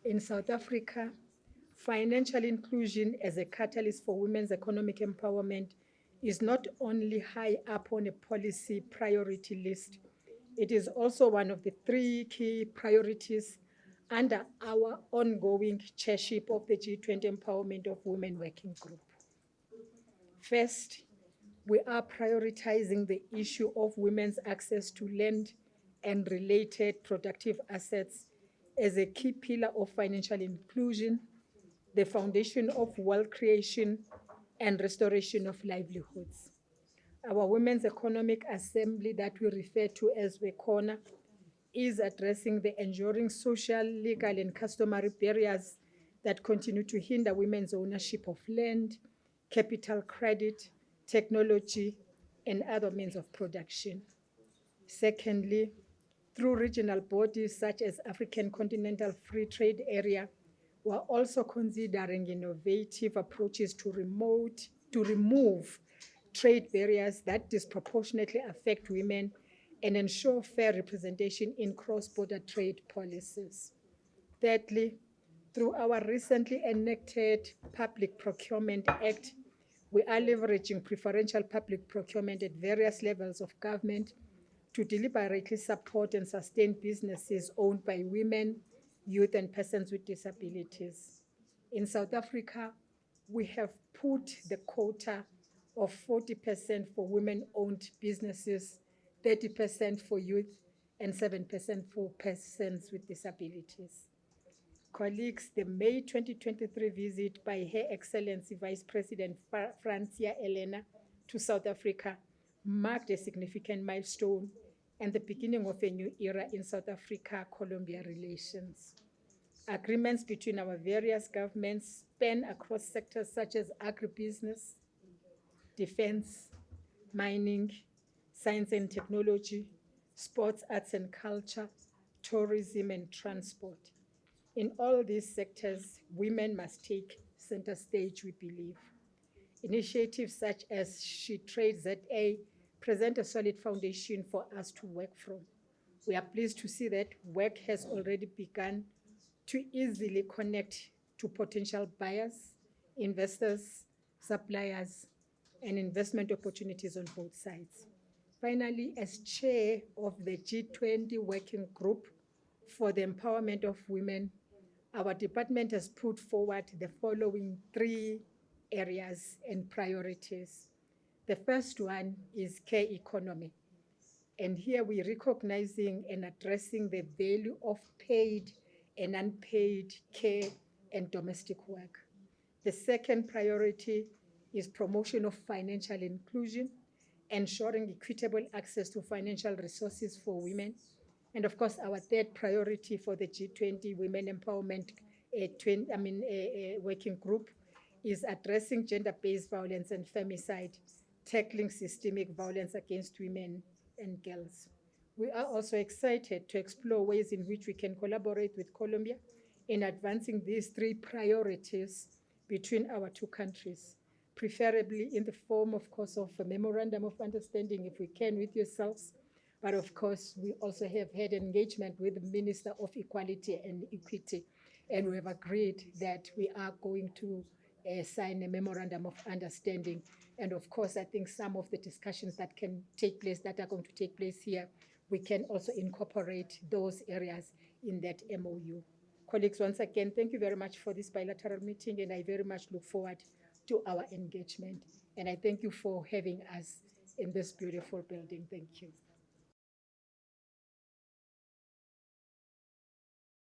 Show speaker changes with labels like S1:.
S1: In South Africa, financial inclusion as a catalyst for women's economic empowerment is not only high up on a policy priority list, it is also one of the 3 key priorities under our ongoing chairship of the G20 Empowerment of Women Working Group. First, we are prioritizing the issue of women's access to land and related productive assets as a key pillar of financial inclusion, the foundation of wealth creation, and restoration of livelihoods. Our Women's Economic Assembly, that we refer to as WECONA, is addressing the enduring social, legal, and customary barriers that continue to hinder women's ownership of land, capital credit, technology, and other means of production. Secondly, through regional bodies such as African Continental Free Trade Area, we are also considering innovative approaches to remove trade barriers that disproportionately affect women and ensure fair representation in cross-border trade policies. Thirdly, through our recently enacted Public Procurement Act, we are leveraging preferential public procurement at various levels of government to deliberately support and sustain businesses owned by women, youth, and persons with disabilities. In South Africa, we have put the quota of 40% for women-owned businesses, 30% for youth, and 7% for persons with disabilities. Colleagues, the May 2023 visit by Her Excellency Vice President Francia Elena to South Africa marked a significant milestone and the beginning of a new era in South Africa-Colombia relations. Agreements between our various governments span across sectors such as agribusiness, defense, mining, science and technology, sports, arts and culture, tourism, and transport. In all these sectors, women must take center stage, we believe. Initiatives such as She Trade ZA present a solid foundation for us to work from. We are pleased to see that work has already begun to easily connect to potential buyers, investors, suppliers, and investment opportunities on both sides. Finally, as chair of the G20 Working Group for the Empowerment of Women, our department has put forward the following 3 areas and priorities. The first one is care economy. And here we're recognizing and addressing the value of paid and unpaid care and domestic work. The second priority is promotion of financial inclusion, ensuring equitable access to financial resources for women. And of course, our third priority for the G20 Women Empowerment Working Group is addressing gender-based violence and femicide, tackling systemic violence against women and girls. We are also excited to explore ways in which we can collaborate with Colombia in advancing these 3 priorities between our 2 countries, preferably in the form, of course, of a memorandum of understanding, if we can, with yourselves. But of course, we also have had engagement with the Minister of Equality and Equity, and we have agreed that we are going to sign a memorandum of understanding. And of course, I think some of the discussions that can take place, that are going to take place here, we can also incorporate those areas in that MOU. Colleagues, once again, thank you very much for this bilateral meeting, and I very much look forward to our engagement. And I thank you for having us in this beautiful building. Thank you.